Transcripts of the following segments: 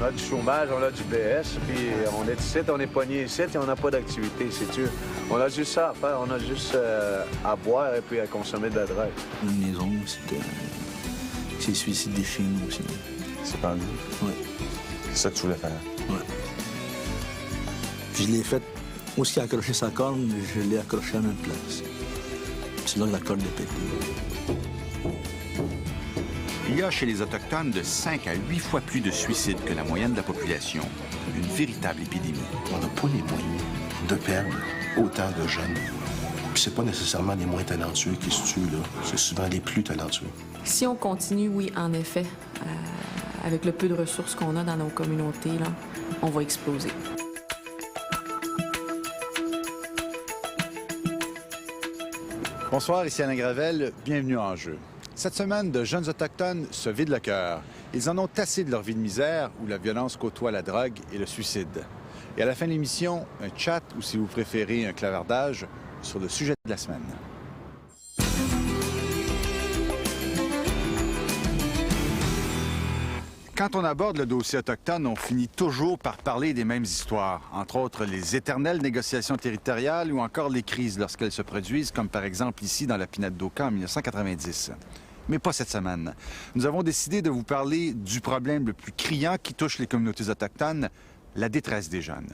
a du chômage, on a du BS, puis on est ici, on est pogné ici et on n'a pas d'activité, c'est sûr. On a juste ça à faire, on a juste à boire et puis à consommer de la drogue. Une maison, c'est le suicide des chiens aussi. C'est pendu? Oui. C'est ça que tu voulais faire? Oui. Puis je l'ai fait, aussi accrocher sa corne, je l'ai accroché à la même place. C'est là que la corde est pétée. Il y a chez les Autochtones de 5 à 8 fois plus de suicides que la moyenne de la population. Une véritable épidémie. On n'a pas les moyens de perdre autant de jeunes. Puis c'est pas nécessairement les moins talentueux qui se tuent, là. C'est souvent les plus talentueux. Si on continue, oui, en effet, avec le peu de ressources qu'on a dans nos communautés, là, on va exploser. Bonsoir, ici Alain Gravel. Bienvenue en Jeu. Cette semaine, de jeunes Autochtones se vident le cœur. Ils en ont assez de leur vie de misère où la violence côtoie la drogue et le suicide. Et à la fin de l'émission, un chat ou, si vous préférez, un clavardage sur le sujet de la semaine. Quand on aborde le dossier autochtone, on finit toujours par parler des mêmes histoires, entre autres les éternelles négociations territoriales ou encore les crises lorsqu'elles se produisent, comme par exemple ici dans la Pinade d'Oka en 1990. Mais pas cette semaine. Nous avons décidé de vous parler du problème le plus criant qui touche les communautés autochtones, la détresse des jeunes.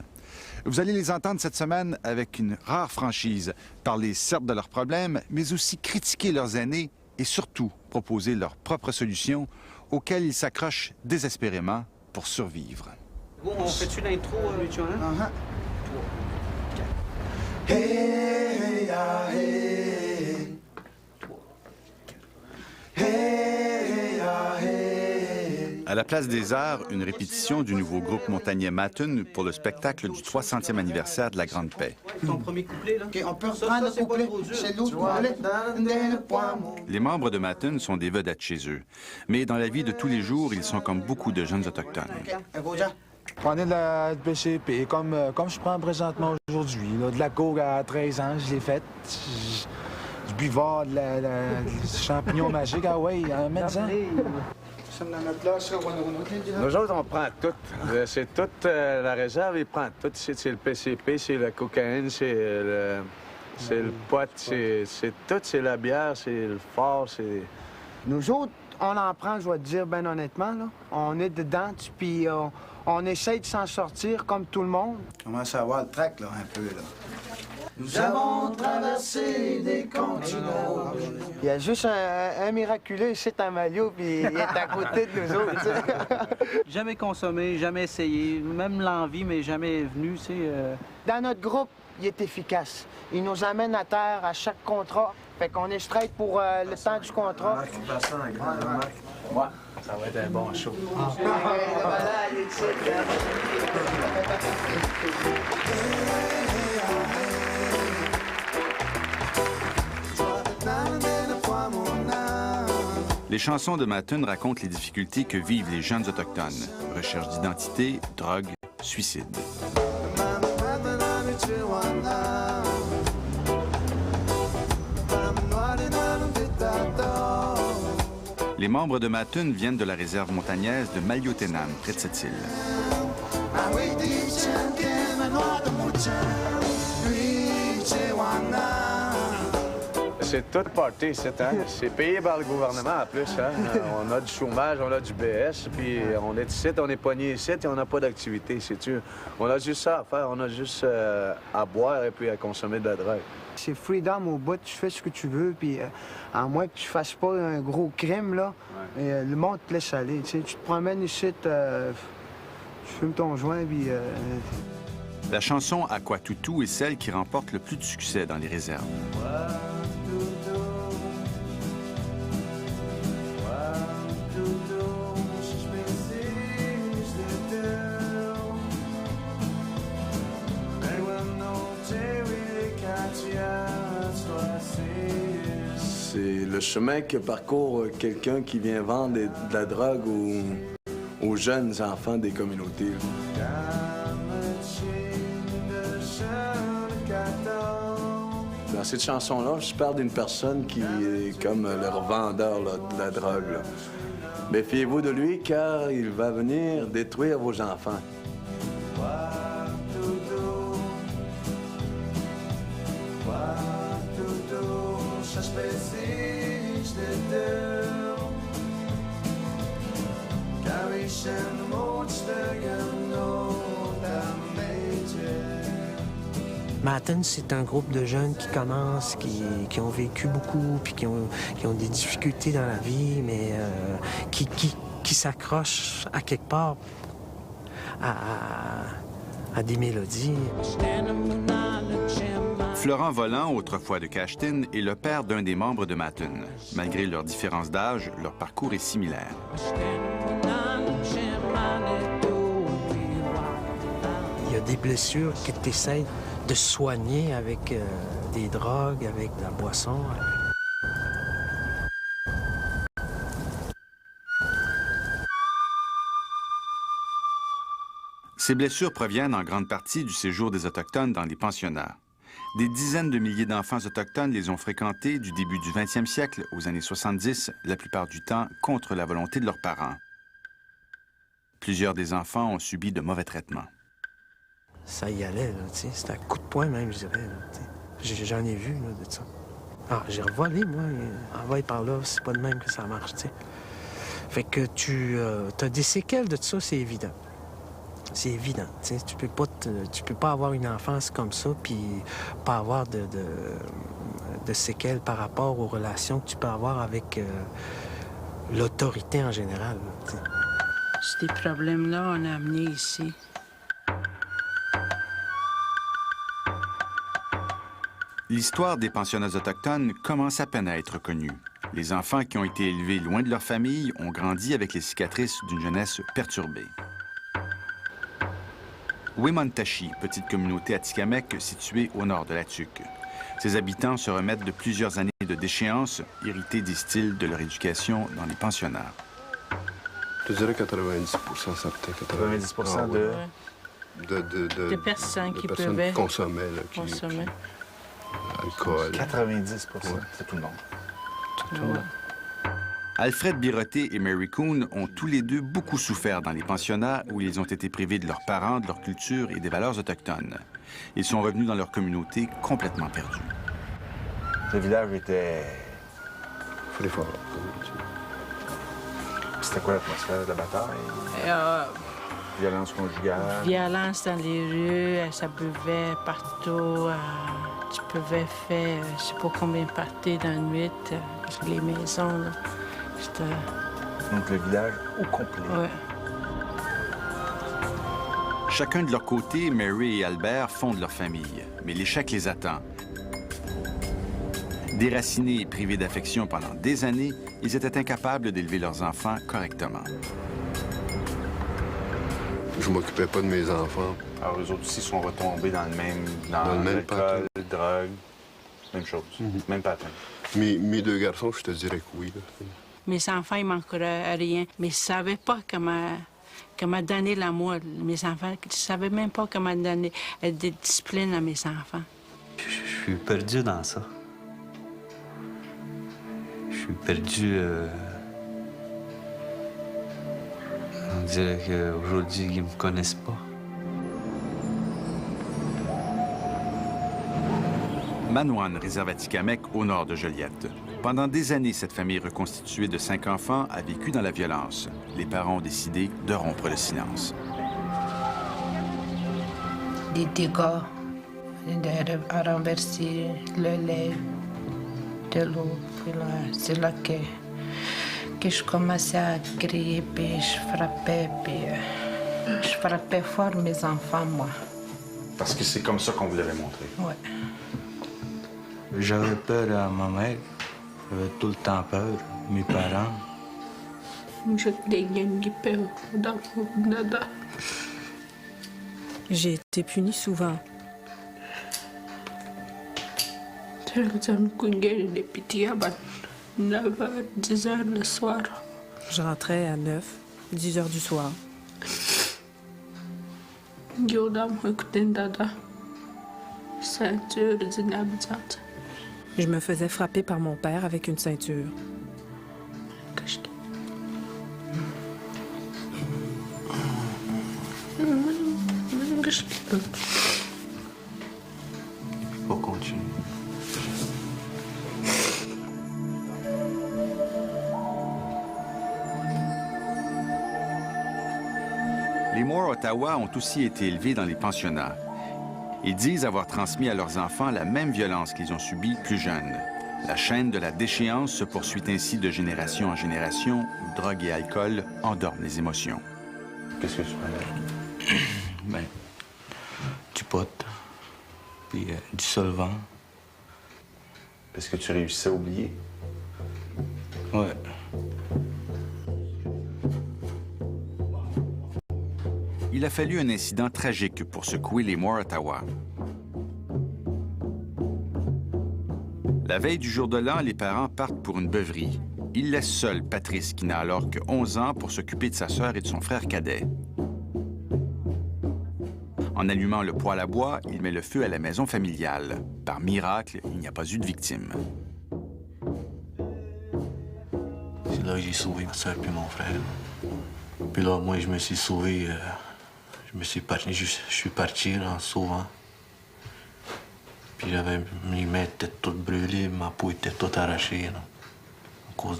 Vous allez les entendre cette semaine avec une rare franchise, parler certes de leurs problèmes, mais aussi critiquer leurs aînés et surtout proposer leurs propres solutions auxquelles ils s'accrochent désespérément pour survivre. Bon, on fait-tu l'intro, Luciana? Hey, ah, hey. Hey, ah, hey. À la Place des Arts, une répétition du nouveau groupe montagnais Matun pour le spectacle du 300e anniversaire de la Grande Paix. Ton premier couplet, là? OK, on peut reprendre le couplet. C'est l'autre couplet. Les membres de Matun sont des vedettes chez eux. Mais dans la vie de tous les jours, ils sont comme beaucoup de jeunes autochtones. Prenez de la PCP, comme je prends présentement aujourd'hui. De la coke à 13 ans, je l'ai faite. Du buvard, du champignon magique, ah ouais, en médecin. Nous autres, on prend tout. C'est toute la réserve, ils prennent tout. C'est le PCP, c'est la cocaïne, c'est le pot, c'est tout. C'est la bière, c'est le fort, c'est... Nous autres, on en prend, je vais te dire bien honnêtement, là. On est dedans, puis on essaye de s'en sortir comme tout le monde. On commence à avoir le trac, là, un peu, là. Nous avons traversé des continents. Il y a juste un miraculeux ici à Malio, puis il est à côté de nous autres, tu sais. Jamais consommé, jamais essayé, même l'envie, mais jamais venu, tu sais. Dans notre groupe, il est efficace. Il nous amène à terre à chaque contrat. Fait qu'on est straight pour le temps du contrat. Ouais, ça va être un bon show. Les chansons de Matun racontent les difficultés que vivent les jeunes autochtones. Recherche d'identité, drogue, suicide. Les membres de Matun viennent de la réserve montagnaise de Maliotenam, près de cette île. C'est tout party, c'est payé par le gouvernement en plus. Hein? On a du chômage, on a du BS, puis on est ici, on est pogné ici et on n'a pas d'activité, c'est sûr. On a juste ça à faire, on a juste à boire et puis à consommer de la drogue. C'est freedom au bout, tu fais ce que tu veux, puis à moins que tu fasses pas un gros crime, là, ouais. Le monde te laisse aller. Tu sais, tu te promènes ici, tu fumes ton joint, puis... La chanson Aquatutu est celle qui remporte le plus de succès dans les réserves. C'est le chemin que parcourt quelqu'un qui vient vendre de la drogue aux jeunes enfants des communautés. Dans cette chanson-là, je parle d'une personne qui est comme le revendeur là, de la drogue. Là. Méfiez-vous de lui car il va venir détruire vos enfants. Matten, c'est un groupe de jeunes qui commencent, qui ont vécu beaucoup, puis qui ont des difficultés dans la vie, mais qui s'accrochent à quelque part à des mélodies. Florent Volant, autrefois de Cashtin, est le père d'un des membres de Matten. Malgré leur différence d'âge, leur parcours est similaire. Il y a des blessures que tu essaies de soigner avec des drogues, avec de la boisson. Ces blessures proviennent en grande partie du séjour des Autochtones dans les pensionnats. Des dizaines de milliers d'enfants autochtones les ont fréquentés du début du 20e siècle aux années 70, la plupart du temps contre la volonté de leurs parents. Plusieurs des enfants ont subi de mauvais traitements. Ça y allait, là, tu sais. C'était à coup de poing même, je dirais, là, tu sais. J'en ai vu, là, de ça. Ah, j'ai revolé, moi. Envoyé par là, c'est pas de même que ça marche, tu sais. Fait que tu as des séquelles de ça, c'est évident. C'est évident, tu sais. Tu peux pas avoir une enfance comme ça, puis pas avoir de séquelles par rapport aux relations que tu peux avoir avec l'autorité en général, là, tu sais. Ces problèmes-là, on a amené ici. L'histoire des pensionnats autochtones commence à peine à être connue. Les enfants qui ont été élevés loin de leur famille ont grandi avec les cicatrices d'une jeunesse perturbée. Wemontachi, petite communauté atikamekw située au nord de la Tuque. Ses habitants se remettent de plusieurs années de déchéance, hérités, disent-ils, de leur éducation dans les pensionnats. Je dirais 90 certain. 90 de personnes qui pouvaient consommer. Alcool. 90 c'est tout le monde. Tout le monde. Alfred Birotté et Mary Coon ont tous les deux beaucoup souffert dans les pensionnats où ils ont été privés de leurs parents, de leur culture et des valeurs autochtones. Ils sont revenus dans leur communauté complètement perdus. Le village était... Fallait fort. C'était quoi l'atmosphère de la bataille? Violence conjugale? Violence dans les rues, ça buvait partout. Tu pouvais faire, je sais pas combien de parties dans la nuit, sur les maisons, là. Donc le village au complet. Ouais. Chacun de leur côté, Mary et Albert fondent leur famille, mais l'échec les attend. Déracinés et privés d'affection pendant des années, ils étaient incapables d'élever leurs enfants correctement. Je m'occupais pas de mes enfants. Alors, eux autres aussi sont retombés dans le même... Dans le même l'alcool, la drogue, même chose, même patin. Mes deux garçons, je te dirais que oui. Là. Mes enfants, ils manqueraient rien, mais ils ne savaient pas comment donner l'amour. Mes enfants, ils ne savaient même pas comment donner de discipline à mes enfants. Je suis perdu dans ça. Je suis perdu... On dirait qu'aujourd'hui, ils ne me connaissent pas. Manoine, réserve atikamekw au nord de Joliette. Pendant des années, cette famille reconstituée de 5 enfants a vécu dans la violence. Les parents ont décidé de rompre le silence. Des dégâts, de renverser le lait, de l'eau. Puis là, c'est là que je commençais à crier, puis je frappais fort mes enfants, moi. Parce que c'est comme ça qu'on vous l'avait montré. Ouais. J'avais peur à ma mère. J'avais tout le temps peur. Mes parents. J'ai été punie souvent. le soir. Je rentrais à 9, 10 heures du soir. Je me faisais frapper par mon père avec une ceinture. Faut continuer. Les Moore Ottawa ont aussi été élevés dans les pensionnats. Ils disent avoir transmis à leurs enfants la même violence qu'ils ont subie plus jeunes. La chaîne de la déchéance se poursuit ainsi de génération en génération, où drogue et alcool endorment les émotions. Qu'est-ce que tu prenais? Ben, du pot, puis du solvant. Est-ce que tu réussissais à oublier? Ouais. Il a fallu un incident tragique pour secouer les Moore Ottawa. La veille du jour de l'an, les parents partent pour une beuverie. Ils laissent seul Patrice, qui n'a alors que 11 ans, pour s'occuper de sa sœur et de son frère cadet. En allumant le poêle à bois, il met le feu à la maison familiale. Par miracle, il n'y a pas eu de victime. C'est là que j'ai sauvé ma soeur et mon frère. Puis là, moi, je me suis sauvé. Je suis parti en sauvant. Puis j'avais mes mains étaient toutes brûlées, ma peau était toute arrachée là, à cause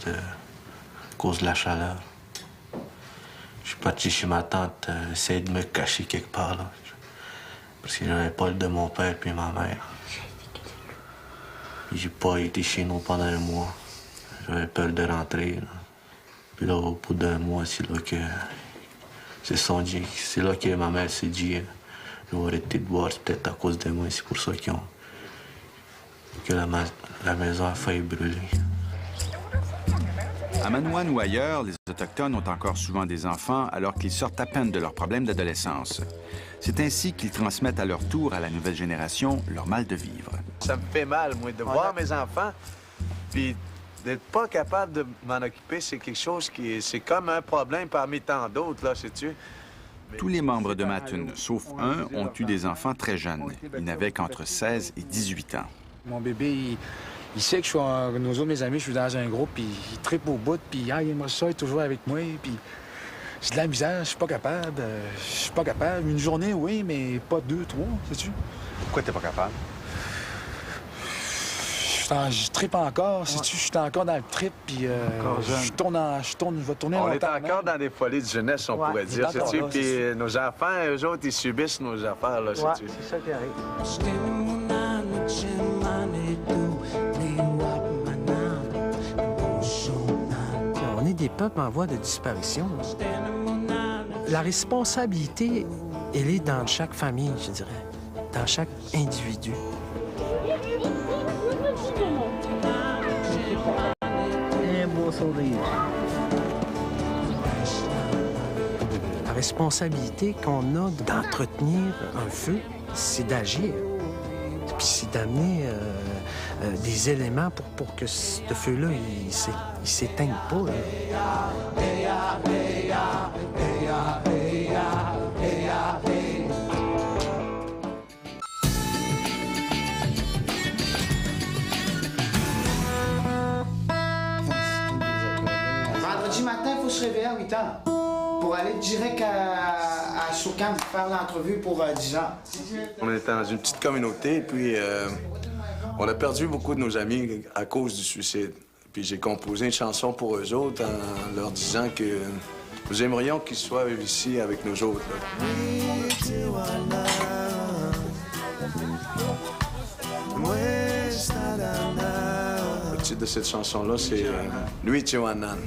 de la chaleur. Je suis parti chez ma tante essayer de me cacher quelque part là, parce que j'avais pas le de mon père puis ma mère. Puis j'ai pas été chez nous pendant un mois. J'avais peur de rentrer. Là. Puis là, au bout d'un mois, c'est là que ma mère s'est dit, ils ont arrêté de boire, c'est peut-être à cause de moi, c'est pour ça que la maison a failli brûler. À Manoine ou ailleurs, les Autochtones ont encore souvent des enfants alors qu'ils sortent à peine de leurs problèmes d'adolescence. C'est ainsi qu'ils transmettent à leur tour à la nouvelle génération leur mal de vivre. Ça me fait mal, moi, de voir mes enfants, puis d'être pas capable de m'en occuper, c'est quelque chose c'est comme un problème parmi tant d'autres, là, sais-tu? Tous les membres de Mattoon, sauf un, ont eu des enfants très jeunes. Ils n'avaient qu'entre 16 et 18 ans. Mon bébé, il sait que nous autres, mes amis, je suis dans un groupe, puis il tripe au bout, puis il aimerait ça, il est toujours avec moi, puis j'ai de la misère, je suis pas capable. Une journée, oui, mais pas 2, 3, sais-tu? Pourquoi t'es pas capable? Je tripe encore, sais-tu? Je suis encore dans le trip, puis je vais tourner On longtemps. est encore dans des folies de jeunesse, on pourrait dire, sais-tu? Puis nos enfants, eux autres, ils subissent nos affaires, là, sais-tu? C'est ça qui arrive. On est des peuples en voie de disparition. La responsabilité, elle est dans chaque famille, je dirais, dans chaque individu. Un beau sourire. La responsabilité qu'on a d'entretenir un feu, c'est d'agir. Puis c'est d'amener des éléments pour que ce feu-là, il s'éteigne pas. Vendredi matin, il faut se réveiller à 8 h pour aller direct à Choucan pour faire l'entrevue pour 10 h. On était dans une petite communauté, puis on a perdu beaucoup de nos amis à cause du suicide. Puis j'ai composé une chanson pour eux autres en leur disant que nous aimerions qu'ils soient ici avec nous autres. Le titre de cette chanson-là, c'est Lui Tiwanan,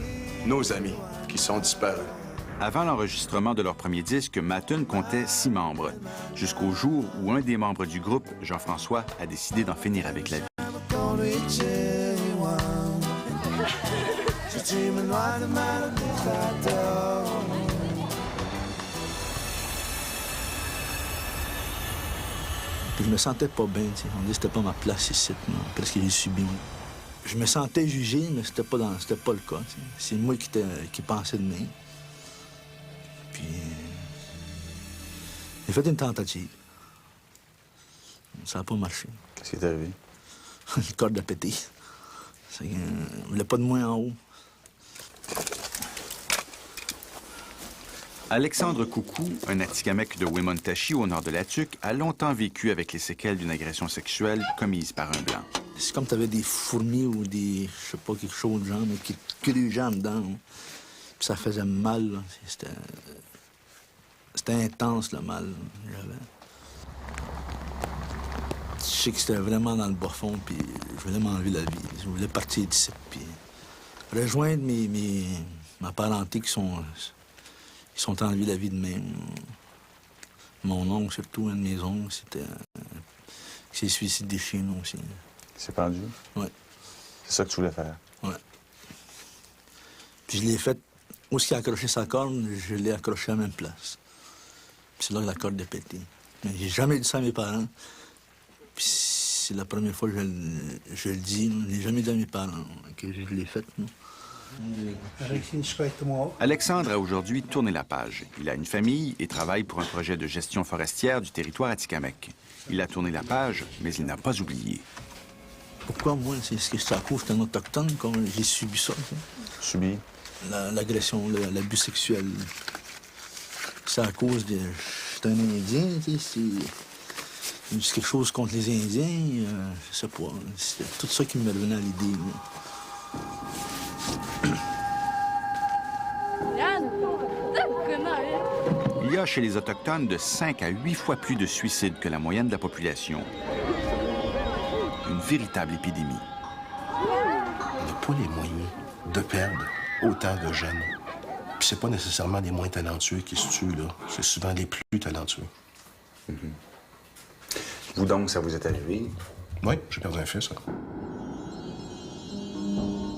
nos amis qui sont disparus. Avant l'enregistrement de leur premier disque, Mattoon comptait 6 membres, jusqu'au jour où un des membres du groupe, Jean-François, a décidé d'en finir avec la vie. Puis je me sentais pas bien, tu sais. On dit que c'était pas ma place ici, non, parce qu'il est subi. Je me sentais jugé, mais c'était pas le cas. Tu sais. C'est moi qui pensais de moi. Puis j'ai fait une tentative. Ça n'a pas marché. Qu'est-ce qui est arrivé? Le corde a pété. On voulait pas de moi en haut. Alexandre Coucou, un Atikamekw de Wemotaci au nord de la Tuque, a longtemps vécu avec les séquelles d'une agression sexuelle commise par un Blanc. C'est comme t'avais des fourmis ou des, je sais pas, quelque chose de genre, mais qui te grugeaient dedans. Puis ça faisait mal. C'était intense, le mal. Je sais que c'était vraiment dans le bas fond, puis je voulais m'enlever la vie. Je voulais partir d'ici, puis rejoindre ma parenté qui sont enlevés la vie de même. Mon oncle, surtout, un de mes oncles, qui s'est suicidé chez nous aussi. Il s'est pendu? Oui. C'est ça que tu voulais faire? Oui. Puis je l'ai fait, où est-ce qu'il a accroché sa corde, je l'ai accroché à la même place. Puis c'est là que la corde a pété. Mais j'ai jamais dit ça à mes parents. Puis c'est la première fois que je le dis. Je n'ai jamais dit à mes parents que je l'ai fait. Non? Alexandre a aujourd'hui tourné la page. Il a une famille et travaille pour un projet de gestion forestière du territoire Atikamekw. Il a tourné la page, mais il n'a pas oublié. Pourquoi moi? C'est ce que c'est à cause d'un autochtone, comme j'ai subi ça. Subi? L'agression, l'abus sexuel. C'est à cause de... Je suis un Indien, tu sais, c'est quelque chose contre les Indiens, je sais pas. C'est tout ça qui me revenait à l'idée. Il y a chez les Autochtones de 5 à 8 fois plus de suicides que la moyenne de la population. Une véritable épidémie. On n'a pas les moyens de perdre autant de jeunes. Puis c'est pas nécessairement les moins talentueux qui se tuent, là. C'est souvent les plus talentueux. Vous donc, ça vous est arrivé? Oui, j'ai perdu un fils, ça.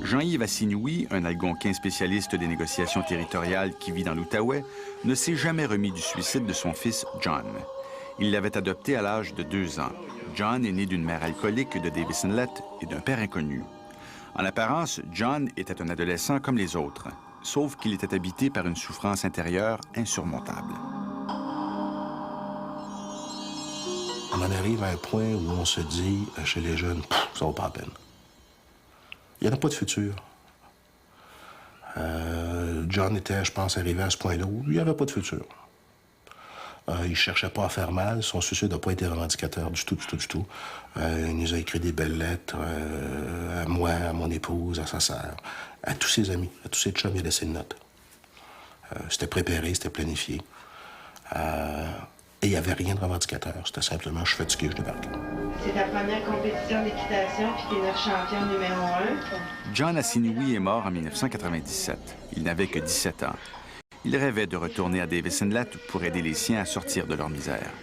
Jean-Yves Assinioui, un Algonquin spécialiste des négociations territoriales qui vit dans l'Outaouais, ne s'est jamais remis du suicide de son fils John. Il l'avait adopté à l'âge de 2 ans. John est né d'une mère alcoolique de Davis Inlet et d'un père inconnu. En apparence, John était un adolescent comme les autres, sauf qu'il était habité par une souffrance intérieure insurmontable. On en arrive à un point où on se dit, chez les jeunes, ça vaut pas la peine. Il n'y en a pas de futur. John était, je pense, arrivé à ce point-là où il n'y avait pas de futur. Il ne cherchait pas à faire mal. Son suicide n'a pas été revendicateur du tout. Il nous a écrit des belles lettres à moi, à mon épouse, à sa sœur, à tous ses amis, à tous ses chums. Il a laissé une note. C'était préparé, c'était planifié. Et il n'y avait rien de revendicateur. C'était simplement, je suis fatigué, je débarque. C'est ta première compétition d'équitation, puis t'es notre champion numéro 1. John Assinioui est mort en 1997. Il n'avait que 17 ans. Il rêvait de retourner à Davis Inlet pour aider les siens à sortir de leur misère.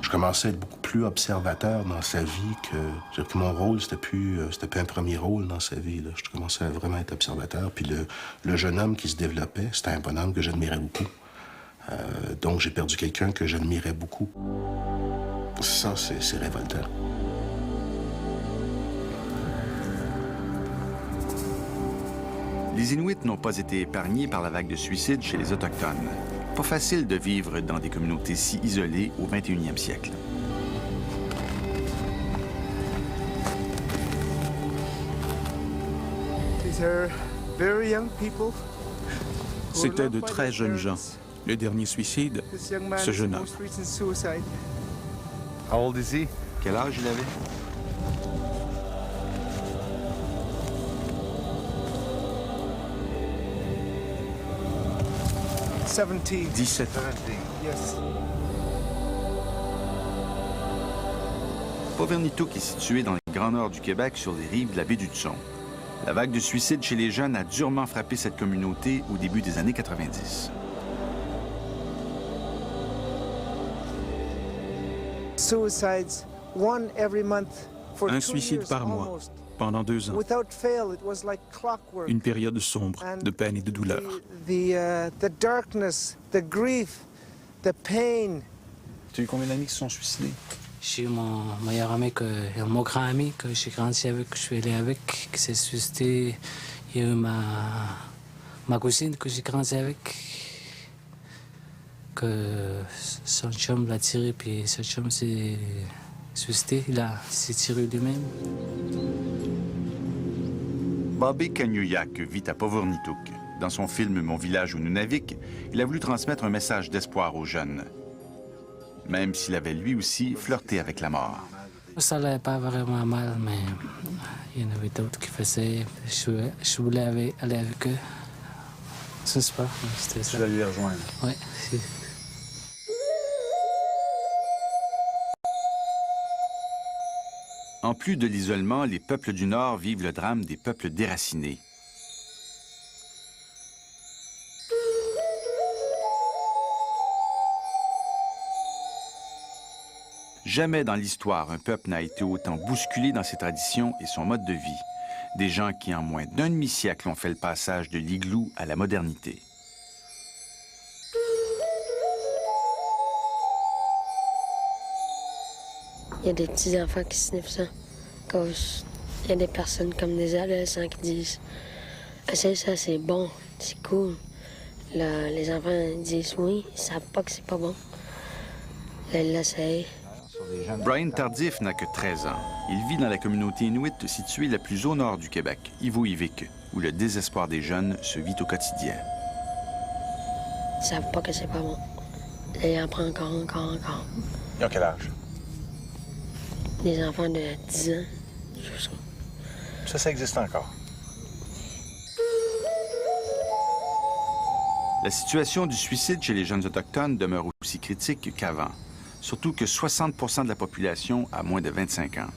Je commençais à être beaucoup plus observateur dans sa vie que mon rôle, c'était plus un premier rôle dans sa vie. Là. Je commençais à vraiment être observateur. Puis le jeune homme qui se développait, c'était un bonhomme que j'admirais beaucoup. Donc j'ai perdu quelqu'un que j'admirais beaucoup. Ça, c'est révoltant. Les Inuits n'ont pas été épargnés par la vague de suicides chez les Autochtones. Pas facile de vivre dans des communautés si isolées au 21e siècle. C'était de très jeunes gens. Le dernier suicide, ce jeune homme. How old is he? Quel âge il avait? « 17 ans. Povernituk est situé dans le Grand Nord du Québec, sur les rives de la baie du Tson. La vague de suicides chez les jeunes a durement frappé cette communauté au début des années 90. Un suicide par mois, pendant 2 ans. Une période sombre, de peine et de douleur. Tu as eu combien d'amis qui se sont suicidés? J'ai mon meilleur ami, mon grand ami que j'ai grandi avec, que je suis allé avec, qui s'est suicidé. Il y a eu ma cousine que j'ai grandi avec, que son chum l'a tiré, puis son chum s'est suicidé. Il s'est tiré lui-même. Bobby Kanyuyak vit à Povornituk. Dans son film Mon village au Nunavik, il a voulu transmettre un message d'espoir aux jeunes, même s'il avait lui aussi flirté avec la mort. Ça n'allait pas vraiment mal, mais il y en avait d'autres qui faisaient. Je voulais aller avec eux. Je sais pas, c'était ça. Tu vas lui rejoindre? Oui. En plus de l'isolement, les peuples du Nord vivent le drame des peuples déracinés. Jamais dans l'histoire, un peuple n'a été autant bousculé dans ses traditions et son mode de vie. Des gens qui, en moins d'un demi-siècle, ont fait le passage de l'igloo à la modernité. Il y a des petits-enfants qui sniffent ça. Il y a des personnes comme des adolescents qui disent « Essaye ça, c'est bon, c'est cool. » Là, les enfants disent oui, ils savent pas que c'est pas bon. Là, ils l'essayent. Brian Tardif n'a que 13 ans. Il vit dans la communauté inuit située la plus au nord du Québec, Ivouvik, où le désespoir des jeunes se vit au quotidien. Ils savent pas que c'est pas bon. Là, ils en prennent encore. Ils ont quel âge? Des enfants de 10 ans, juste ça. Ça existe encore. La situation du suicide chez les jeunes autochtones demeure aussi critique qu'avant. Surtout que 60 % de la population a moins de 25 ans.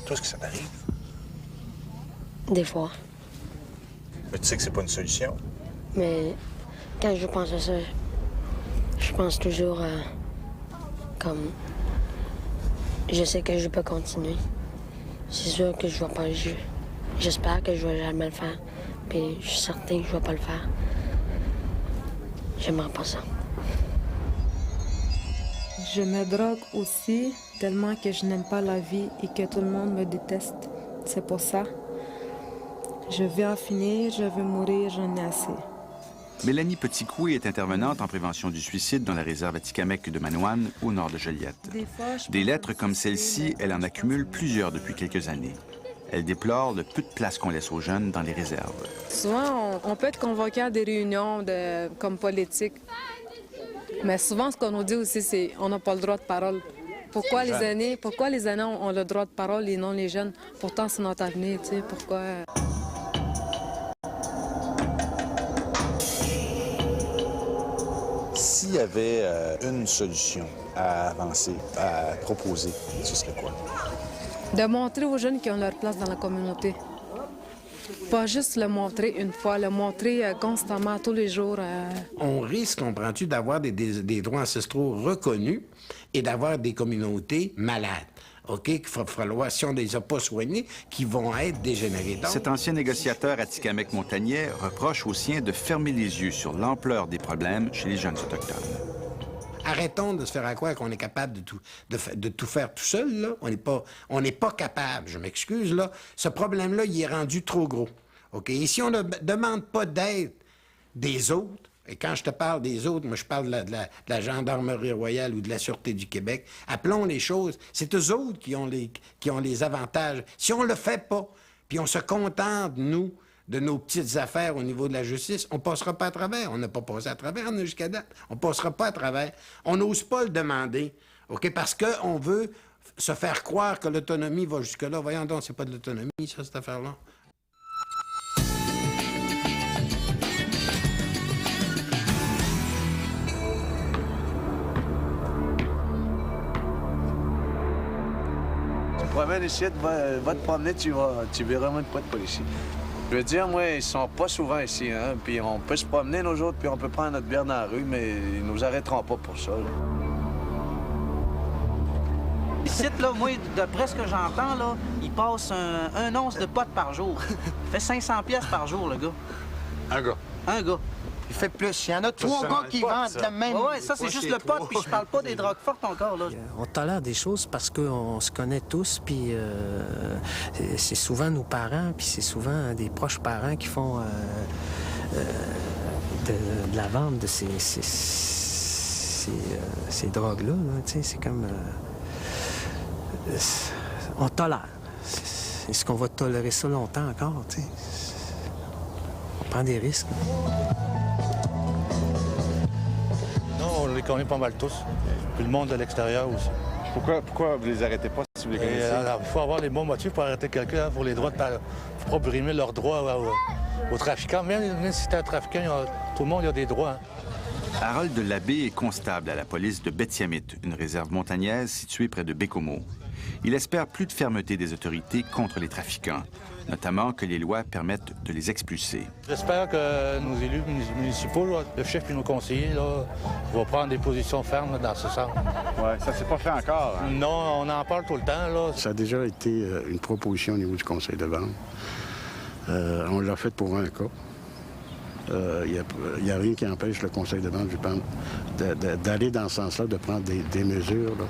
Toi, est-ce que ça t'arrive? Des fois. Mais tu sais que c'est pas une solution. Mais quand je pense à ça, je pense toujours à... Comme... Je sais que je peux continuer. C'est sûr que je vais pas... J'espère que je vais jamais le faire. Puis je suis certain que je vais pas le faire. J'aimerais pas ça. Je me drogue aussi tellement que je n'aime pas la vie et que tout le monde me déteste. C'est pour ça. Je vais en finir, je vais mourir, j'en ai assez. Mélanie Petit-Coué est intervenante en prévention du suicide dans la réserve Atikamekw de Manoane, au nord de Joliette. Des lettres comme celle-ci, elle en accumule plusieurs depuis quelques années. Elle déplore le peu de place qu'on laisse aux jeunes dans les réserves. Souvent, on peut être convoqué à des réunions comme politique. Mais souvent, ce qu'on nous dit aussi, c'est qu'on n'a pas le droit de parole. Pourquoi les aînés ont le droit de parole et non les jeunes? Pourtant, c'est notre avenir, tu sais, pourquoi... S'il y avait une solution à avancer, à proposer, ce serait quoi? De montrer aux jeunes qu'ils ont leur place dans la communauté. Pas juste le montrer une fois, le montrer constamment, tous les jours. On risque, comprends-tu, d'avoir des droits ancestraux reconnus et d'avoir des communautés malades. OK? Qu'il va falloir, si on ne les a pas soignés, qui vont être dégénérés. Donc... Cet ancien négociateur Atikamekw-Montagnais reproche aux siens de fermer les yeux sur l'ampleur des problèmes chez les jeunes autochtones. Arrêtons de se faire croire qu'on est capable de tout faire tout seul, là. On n'est pas capable, je m'excuse, là. Ce problème-là, il est rendu trop gros, OK? Et si on ne demande pas d'aide des autres, et quand je te parle des autres, moi, je parle de la Gendarmerie royale ou de la Sûreté du Québec, appelons les choses, c'est eux autres qui ont les avantages. Si on le fait pas, puis on se contente, nous, de nos petites affaires au niveau de la justice, on ne passera pas à travers. On n'a pas passé à travers, on est jusqu'à date. On ne passera pas à travers. On n'ose pas le demander, OK? Parce qu'on veut se faire croire que l'autonomie va jusque-là. Voyons donc, c'est pas de l'autonomie, ça, cette affaire-là. Tu te promènes ici, va te promener, tu verras même pas de policiers. Je veux dire, moi, ils sont pas souvent ici, hein, puis on peut se promener, nous autres, puis on peut prendre notre bière dans la rue, mais ils nous arrêteront pas pour ça, là. Ici, là, moi, d'après ce que j'entends, là, il passe un once de pot par jour. Il fait 500 pièces par jour, le gars. Un gars? Un gars. Il fait plus. Il y en a 3 gars qui vendent la même... Ouais, ça, c'est juste le pot, puis je parle pas des drogues fortes encore, là. On tolère des choses parce qu'on se connaît tous, puis c'est souvent nos parents, puis c'est souvent des proches parents qui font de la vente de ces drogues-là. Là, tu sais, c'est comme... on tolère. Est-ce qu'on va tolérer ça longtemps encore, tu sais? On prend des risques. Non, on les connaît pas mal tous. Puis le monde de l'extérieur aussi. Pourquoi vous les arrêtez pas si vous les connaissez? Il faut avoir les bons motifs pour arrêter quelqu'un, pour les droits de faut pas brimer leurs droits aux trafiquants. Même si t'es un trafiquant, tout le monde a des droits. Hein. Harold Labbé est constable à la police de Betsiamit, une réserve montagnaise située près de Bécomo. Il espère plus de fermeté des autorités contre les trafiquants, notamment que les lois permettent de les expulser. J'espère que nos élus municipaux, là, le chef et nos conseillers, là, vont prendre des positions fermes là, dans ce sens. Oui, ça s'est pas fait encore. Hein? Non, on en parle tout le temps. Là. Ça a déjà été une proposition au niveau du conseil de vente. On l'a fait pour un cas. Il n'y a rien qui empêche le conseil de vente, je pense, d'aller dans ce sens-là, de prendre des mesures là,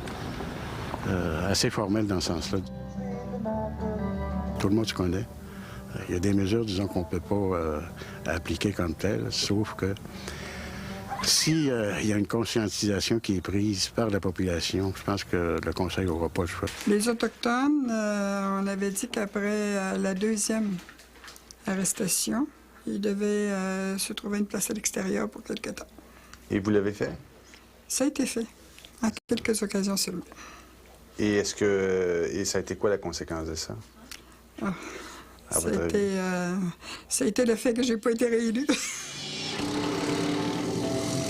assez formelles dans ce sens-là. Tout le monde se connaît. Il y a des mesures, disons, qu'on ne peut pas appliquer comme telles, sauf que s'il y a une conscientisation qui est prise par la population, je pense que le conseil n'aura pas le choix. Les Autochtones, on avait dit qu'après la deuxième arrestation, ils devaient se trouver une place à l'extérieur pour quelque temps. Et vous l'avez fait? Ça a été fait, à quelques occasions seulement. Et ça a été quoi la conséquence de ça? Ça a été le fait que j'ai pas été réélue.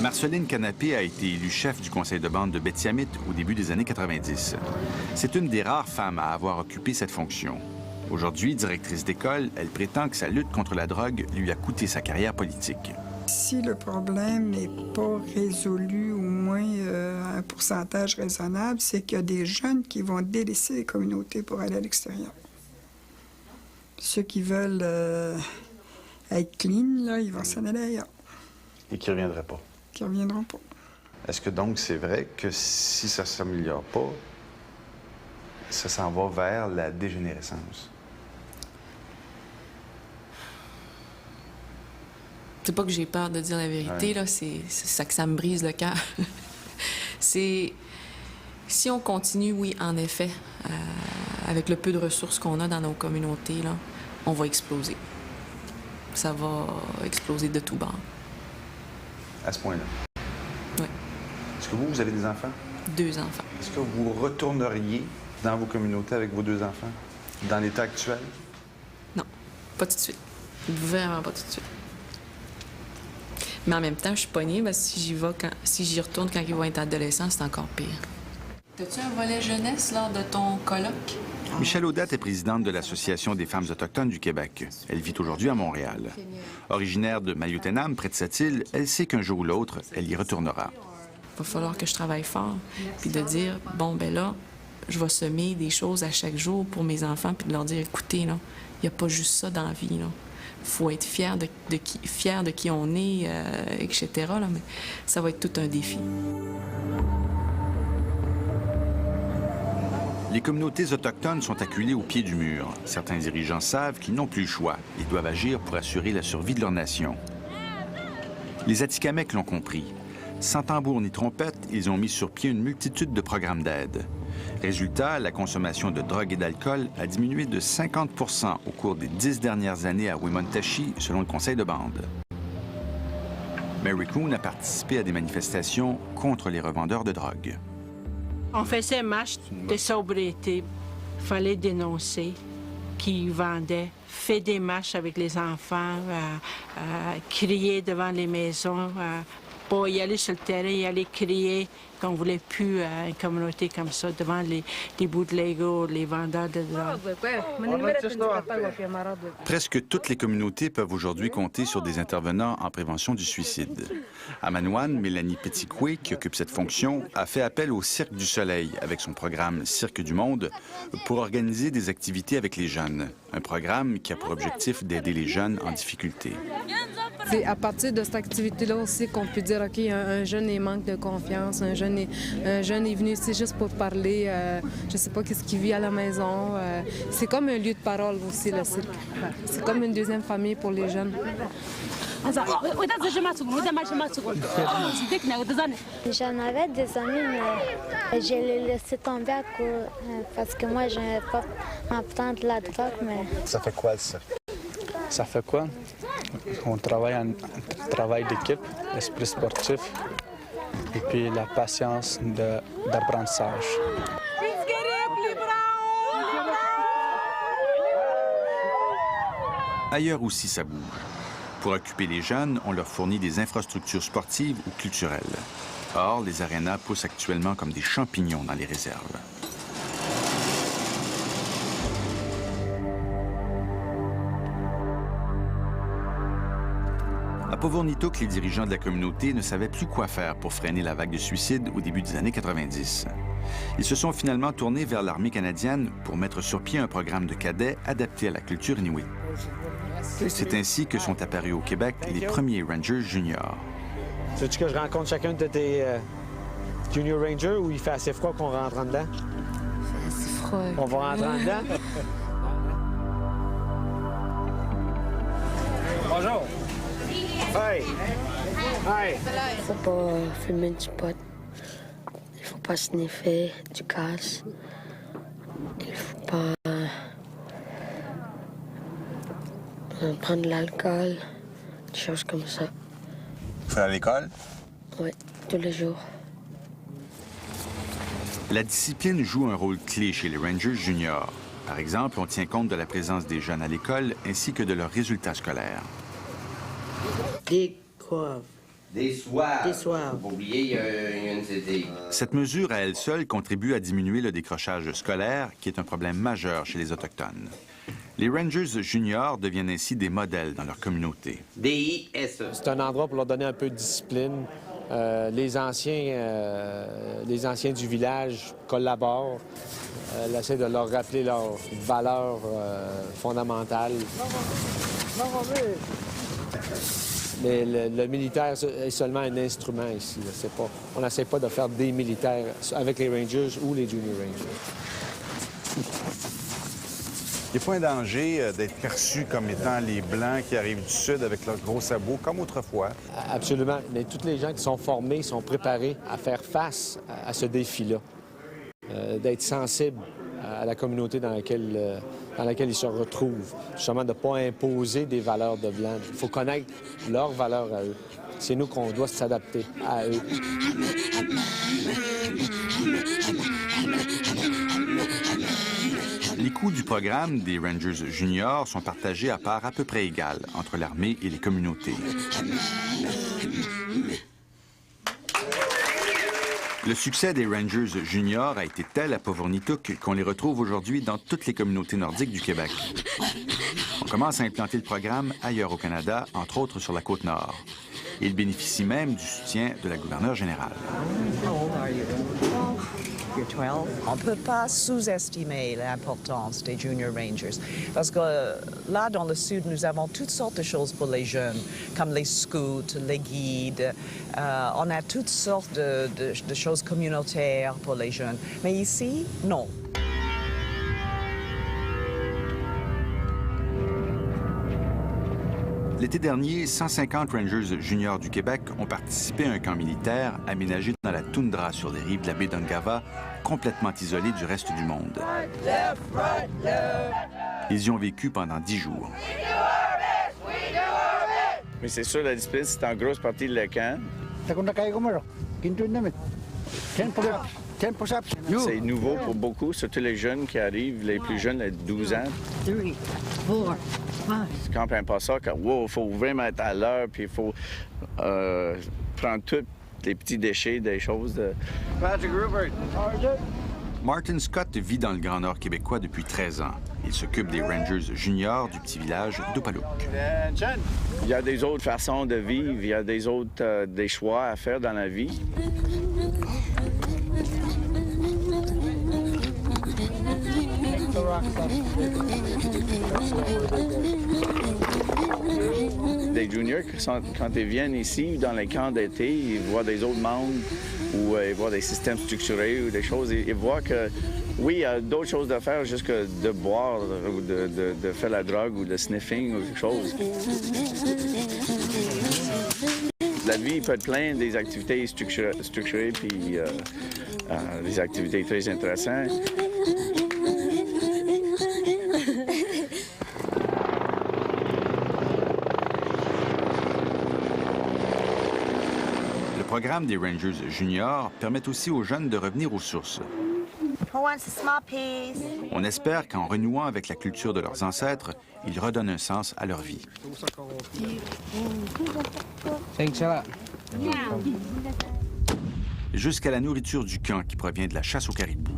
Marceline Canapé a été élue chef du conseil de bande de Betsiamit au début des années 90. C'est une des rares femmes à avoir occupé cette fonction. Aujourd'hui, directrice d'école, elle prétend que sa lutte contre la drogue lui a coûté sa carrière politique. Si le problème n'est pas résolu, au moins un pourcentage raisonnable, c'est qu'il y a des jeunes qui vont délaisser les communautés pour aller à l'extérieur. Ceux qui veulent être clean, là, ils vont s'en aller ailleurs. Et qui ne reviendraient pas? Qui ne reviendront pas. Est-ce que donc c'est vrai que si ça ne s'améliore pas, ça s'en va vers la dégénérescence? C'est pas que j'ai peur de dire la vérité, là, c'est ça que ça me brise le cœur. Si on continue, oui, en effet, avec le peu de ressources qu'on a dans nos communautés, là, on va exploser. Ça va exploser de tout bord. À ce point-là? Oui. Est-ce que vous avez des enfants? 2 enfants. Est-ce que vous retourneriez dans vos communautés avec vos 2 enfants, dans l'état actuel? Non, pas tout de suite. Vraiment pas tout de suite. Mais en même temps, je suis pognée, parce que si j'y retourne quand ils vont être adolescents, c'est encore pire. As-tu un volet jeunesse lors de ton colloque? Michèle Audette est présidente de l'Association des femmes autochtones du Québec. Elle vit aujourd'hui à Montréal. Originaire de Maliotenam, près de cette île, elle sait qu'un jour ou l'autre, elle y retournera. Il va falloir que je travaille fort, puis de dire, bon, ben là, je vais semer des choses à chaque jour pour mes enfants, puis de leur dire, écoutez, là, il n'y a pas juste ça dans la vie, là. Il faut être fier de qui on est, etc. Là, mais ça va être tout un défi. Les communautés autochtones sont acculées au pied du mur. Certains dirigeants savent qu'ils n'ont plus le choix. Ils doivent agir pour assurer la survie de leur nation. Les Atikamekw l'ont compris. Sans tambour ni trompette, ils ont mis sur pied une multitude de programmes d'aide. Résultat, la consommation de drogue et d'alcool a diminué de 50 % au cours des 10 dernières années à Wimontashi, selon le conseil de bande. Mary Coon a participé à des manifestations contre les revendeurs de drogue. On faisait marche de sobriété. Il fallait dénoncer qui vendaient. Fait des marches avec les enfants, crier devant les maisons, pas y aller sur le terrain, y aller crier qu'on ne voulait plus une communauté comme ça, devant les bootleggers, les vendeurs de drogue. Presque toutes les communautés peuvent aujourd'hui compter sur des intervenants en prévention du suicide. À Manoine, Mélanie Petitcoué, qui occupe cette fonction, a fait appel au Cirque du Soleil avec son programme Cirque du Monde pour organiser des activités avec les jeunes. Un programme qui a pour objectif d'aider les jeunes en difficulté. C'est à partir de cette activité-là aussi qu'on peut dire, OK, un jeune est manque de confiance, un jeune est venu ici juste pour parler, je sais pas qu'est-ce qu'il vit à la maison. C'est comme un lieu de parole aussi, le cirque. C'est comme une deuxième famille pour les jeunes. J'en avais des amis, mais je les laissé tomber parce que moi, je n'avais pas en temps de la drogue. Mais... Ça fait quoi, ça? Ça fait quoi? On travaille en travail d'équipe, l'esprit sportif et puis la patience d'apprentissage. Ailleurs aussi, ça bouge. Pour occuper les jeunes, on leur fournit des infrastructures sportives ou culturelles. Or, les arénas poussent actuellement comme des champignons dans les réserves. À Povornituk, les dirigeants de la communauté ne savaient plus quoi faire pour freiner la vague de suicides au début des années 90. Ils se sont finalement tournés vers l'armée canadienne pour mettre sur pied un programme de cadets adapté à la culture inuit. C'est ainsi que sont apparus au Québec les premiers Rangers juniors. Veux-tu que je rencontre chacun de tes Junior Rangers ou il fait assez froid qu'on rentre en dedans? C'est assez froid. On va rentrer en dedans? Bonjour! Hey! Hey! Il faut pas fumer du pot. Il faut pas sniffer du gaz. Il faut pas prendre de l'alcool, des choses comme ça. Tu vas à l'école? Oui, tous les jours. La discipline joue un rôle clé chez les Rangers juniors. Par exemple, on tient compte de la présence des jeunes à l'école ainsi que de leurs résultats scolaires. Des quoi? Des soirs. Des soirs. Faut pas oublier, il y a une CD. Cette mesure, à elle seule, contribue à diminuer le décrochage scolaire, qui est un problème majeur chez les Autochtones. Les Rangers juniors deviennent ainsi des modèles dans leur communauté. DISE. C'est un endroit pour leur donner un peu de discipline. Les anciens du village collaborent. Ils essaient de leur rappeler leurs valeurs fondamentales. Mais le militaire est seulement un instrument ici. On n'essaie pas de faire des militaires avec les Rangers ou les Junior Rangers. Il n'y a pas un danger d'être perçu comme étant les Blancs qui arrivent du Sud avec leurs gros sabots, comme autrefois. Absolument. Mais tous les gens qui sont formés sont préparés à faire face à ce défi-là, d'être sensibles à la communauté dans laquelle ils se retrouvent. Justement, de ne pas imposer des valeurs de Blancs. Il faut connaître leurs valeurs à eux. C'est nous qu'on doit s'adapter à eux. Les coûts du programme des Rangers juniors sont partagés à part à peu près égale entre l'armée et les communautés. Le succès des Rangers juniors a été tel à Povornituk qu'on les retrouve aujourd'hui dans toutes les communautés nordiques du Québec. On commence à implanter le programme ailleurs au Canada, entre autres sur la Côte-Nord. Il bénéficie même du soutien de la gouverneure générale. On ne peut pas sous-estimer l'importance des Junior Rangers parce que là, dans le Sud, nous avons toutes sortes de choses pour les jeunes, comme les scouts, les guides. On a toutes sortes de choses communautaires pour les jeunes. Mais ici, non. L'été dernier, 150 Rangers juniors du Québec ont participé à un camp militaire aménagé dans la toundra sur les rives de la baie d'Ungava, complètement isolé du reste du monde. Ils y ont vécu pendant 10 jours. Mais c'est sûr, la discipline, c'est en grosse partie le camp. C'est nouveau pour beaucoup, surtout les jeunes qui arrivent, les plus jeunes, les 12 ans. Ils ne comprennent pas ça, il faut vraiment être à l'heure, puis il faut prendre tous les petits déchets, des choses. Martin Scott vit dans le Grand Nord québécois depuis 13 ans. Il s'occupe des Rangers juniors du petit village d'Upaluk. Il y a des autres façons de vivre, il y a des autres des choix à faire dans la vie. Des juniors, quand ils viennent ici, dans les camps d'été, ils voient des autres membres ou ils voient des systèmes structurés ou des choses. Ils voient que, oui, il y a d'autres choses à faire juste que de boire ou de faire la drogue ou de sniffing ou quelque chose. la vie peut être pleine des activités structurées puis des activités très intéressantes. Le programme des Rangers juniors permet aussi aux jeunes de revenir aux sources. On espère qu'en renouant avec la culture de leurs ancêtres, ils redonnent un sens à leur vie. Jusqu'à la nourriture du camp qui provient de la chasse au caribou.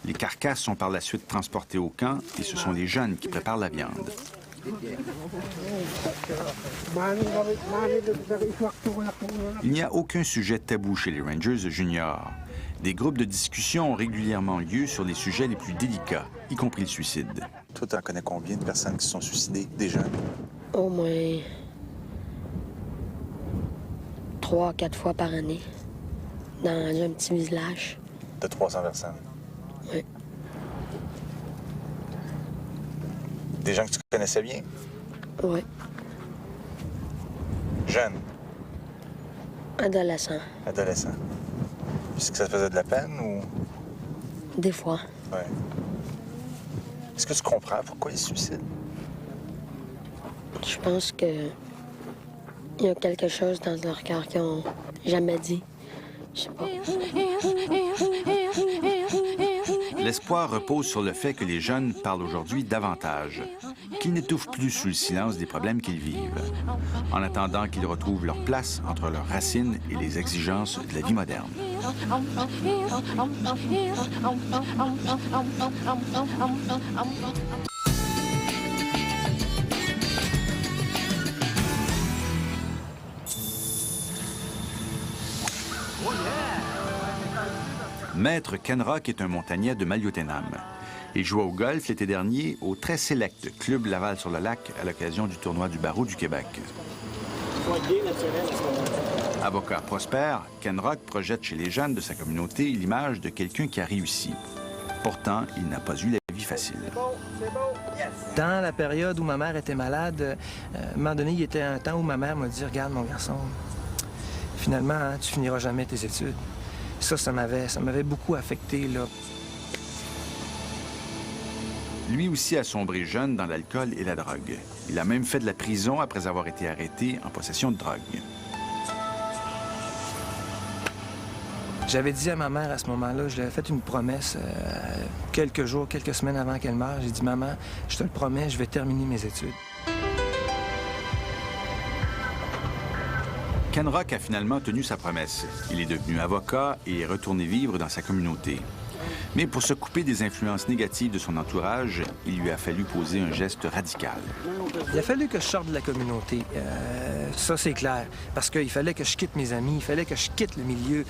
Les carcasses sont par la suite transportées au camp et ce sont les jeunes qui préparent la viande. Il n'y a aucun sujet tabou chez les Rangers juniors. Des groupes de discussion ont régulièrement lieu sur les sujets les plus délicats, y compris le suicide. Toi, tu en connais combien de personnes qui se sont suicidées, des jeunes? Au moins 3 à 4 fois par année, dans un petit village. De 300 personnes? Oui. Des gens que tu connaissais bien? Oui. Jeunes? Adolescents. Adolescents. Est-ce que ça te faisait de la peine ou? Des fois. Oui. Est-ce que tu comprends pourquoi ils se suicident? Je pense que il y a quelque chose dans leur cœur qu'ils n'ont jamais dit. Je sais pas. L'espoir repose sur le fait que les jeunes parlent aujourd'hui davantage, qu'ils n'étouffent plus sous le silence des problèmes qu'ils vivent, en attendant qu'ils retrouvent leur place entre leurs racines et les exigences de la vie moderne. Maître Ken Rock est un montagnais de Maliotenam. Il joua au golf l'été dernier au très sélect Club Laval-sur-le-Lac à l'occasion du tournoi du barreau du Québec. Avocat prospère, Ken Rock projette chez les jeunes de sa communauté l'image de quelqu'un qui a réussi. Pourtant, il n'a pas eu la vie facile. Dans la période où ma mère était malade, à un moment donné, il y était un temps où ma mère m'a dit « Regarde, mon garçon, finalement, hein, tu finiras jamais tes études. » Ça m'avait beaucoup affecté, là. Lui aussi a sombré jeune dans l'alcool et la drogue. Il a même fait de la prison après avoir été arrêté en possession de drogue. J'avais dit à ma mère à ce moment-là, je lui avais fait une promesse quelques jours, quelques semaines avant qu'elle meure. J'ai dit « Maman, je te le promets, je vais terminer mes études. » Ken Rock a finalement tenu sa promesse. Il est devenu avocat et est retourné vivre dans sa communauté. Mais pour se couper des influences négatives de son entourage, il lui a fallu poser un geste radical. Il a fallu que je sorte de la communauté. Ça, c'est clair. Parce qu'il fallait que je quitte mes amis, il fallait que je quitte le milieu.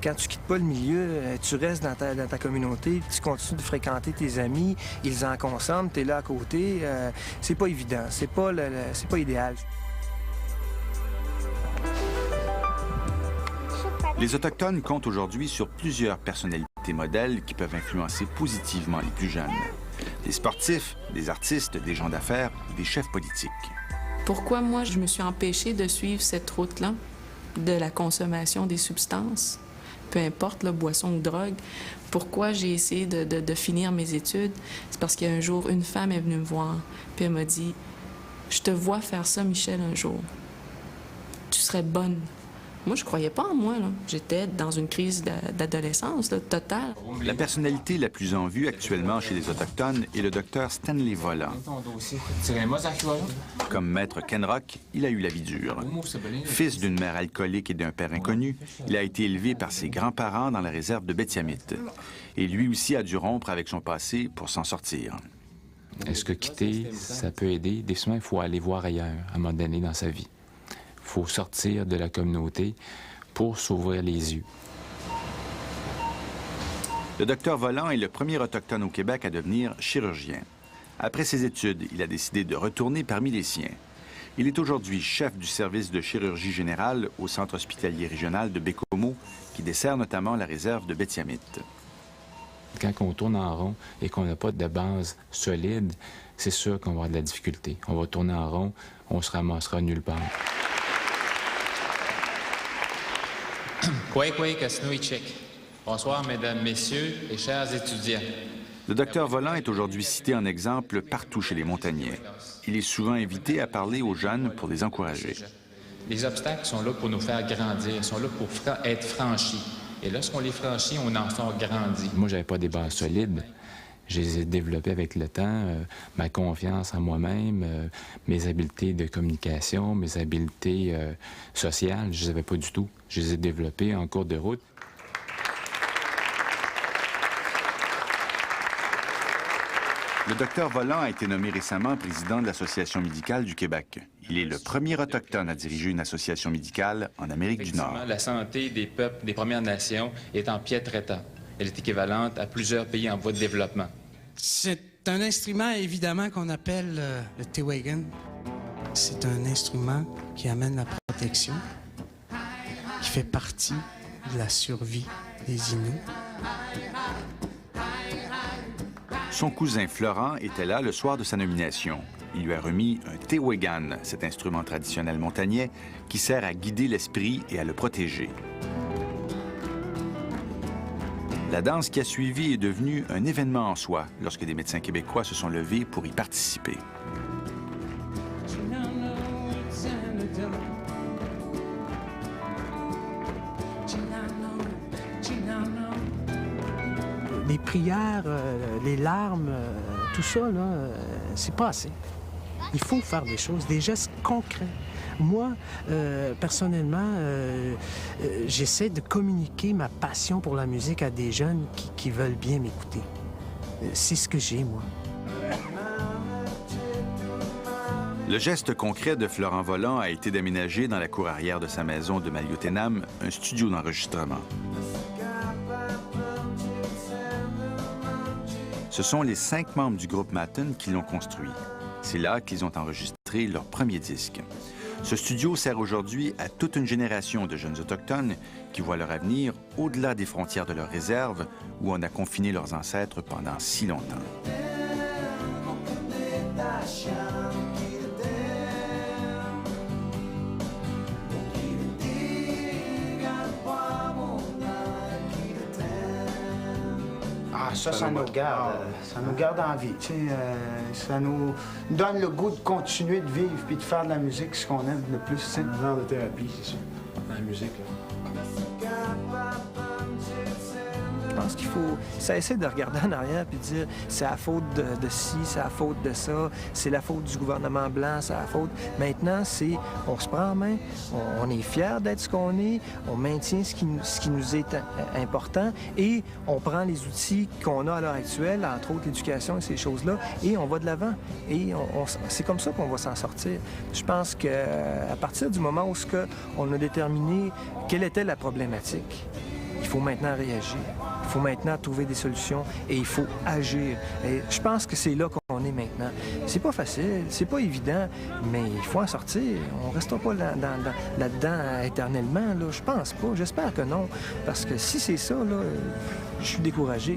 Quand tu quittes pas le milieu, tu restes dans ta communauté, tu continues de fréquenter tes amis, ils en consomment, tu es là à côté. C'est pas évident, c'est pas idéal. Les Autochtones comptent aujourd'hui sur plusieurs personnalités modèles qui peuvent influencer positivement les plus jeunes. Des sportifs, des artistes, des gens d'affaires, des chefs politiques. Pourquoi moi, je me suis empêchée de suivre cette route-là, de la consommation des substances, peu importe, là, boisson ou drogue? Pourquoi j'ai essayé de finir mes études? C'est parce qu'un jour, une femme est venue me voir, puis elle m'a dit « Je te vois faire ça, Michel, un jour. Tu serais bonne. » Moi, je croyais pas en moi, là. J'étais dans une crise d'adolescence, là, totale. La personnalité la plus en vue actuellement chez les Autochtones est le docteur Stanley Volant. Comme maître Ken Rock, il a eu la vie dure. Fils d'une mère alcoolique et d'un père inconnu, il a été élevé par ses grands-parents dans la réserve de Bétiamite. Et lui aussi a dû rompre avec son passé pour s'en sortir. Est-ce que quitter, ça peut aider? Des fois, il faut aller voir ailleurs, à un moment donné dans sa vie. Il faut sortir de la communauté pour s'ouvrir les yeux. Le docteur Volant est le premier Autochtone au Québec à devenir chirurgien. Après ses études, il a décidé de retourner parmi les siens. Il est aujourd'hui chef du service de chirurgie générale au Centre hospitalier régional de Bécomo, qui dessert notamment la réserve de Bétiamite. Quand on tourne en rond et qu'on n'a pas de base solide, c'est sûr qu'on va avoir de la difficulté. On va tourner en rond, on se ramassera nulle part. Bonsoir, mesdames, messieurs et chers étudiants. Le docteur Volant est aujourd'hui cité en exemple partout chez les montagnais. Il est souvent invité à parler aux jeunes pour les encourager. Les obstacles sont là pour nous faire grandir, ils sont là pour être franchis. Et lorsqu'on les franchit, on en sort grandi. Moi, j'avais pas des bases solides. Je les ai développées avec le temps, ma confiance en moi-même, mes habiletés de communication, mes habiletés sociales, je les avais pas du tout. Je les ai développées en cours de route. Le docteur Volant a été nommé récemment président de l'Association médicale du Québec. Il est le premier autochtone à diriger une association médicale en Amérique du Nord. La santé des peuples des Premières Nations est en piètre état. Elle est équivalente à plusieurs pays en voie de développement. C'est un instrument, évidemment, qu'on appelle le Tewagan. C'est un instrument qui amène la protection, qui fait partie de la survie des Inuits. Son cousin Florent était là le soir de sa nomination. Il lui a remis un Tewagan, cet instrument traditionnel montagnais qui sert à guider l'esprit et à le protéger. La danse qui a suivi est devenue un événement en soi lorsque des médecins québécois se sont levés pour y participer. Les prières, les larmes, tout ça, là, c'est pas assez. Il faut faire des choses, des gestes concrets. Moi, personnellement, j'essaie de communiquer ma passion pour la musique à des jeunes qui veulent bien m'écouter. C'est ce que j'ai, moi. Le geste concret de Florent Volant a été d'aménager dans la cour arrière de sa maison de Maliotenam un studio d'enregistrement. Ce sont les 5 membres du groupe Matten qui l'ont construit. C'est là qu'ils ont enregistré leur premier disque. Ce studio sert aujourd'hui à toute une génération de jeunes autochtones qui voient leur avenir au-delà des frontières de leur réserve où on a confiné leurs ancêtres pendant si longtemps. Ah, ça nous garde en vie, tu sais, ça nous donne le goût de continuer de vivre puis de faire de la musique, ce qu'on aime le plus, tu sais. Un genre de thérapie, c'est ça, dans la musique, là. Je pense qu'il faut cesser de regarder en arrière puis dire c'est la faute de ci, c'est la faute de ça, c'est la faute du gouvernement blanc, c'est la faute. Maintenant, c'est on se prend en main, on est fiers d'être ce qu'on est, on maintient ce qui nous est important et on prend les outils qu'on a à l'heure actuelle, entre autres l'éducation et ces choses-là, et on va de l'avant. Et c'est comme ça qu'on va s'en sortir. Je pense qu'à partir du moment où on a déterminé quelle était la problématique, il faut maintenant réagir. Il faut maintenant trouver des solutions et il faut agir. Et je pense que c'est là qu'on est maintenant. C'est pas facile, c'est pas évident, mais il faut en sortir. On restera pas là-dedans éternellement, là. Je pense pas. J'espère que non. Parce que si c'est ça, là, je suis découragé.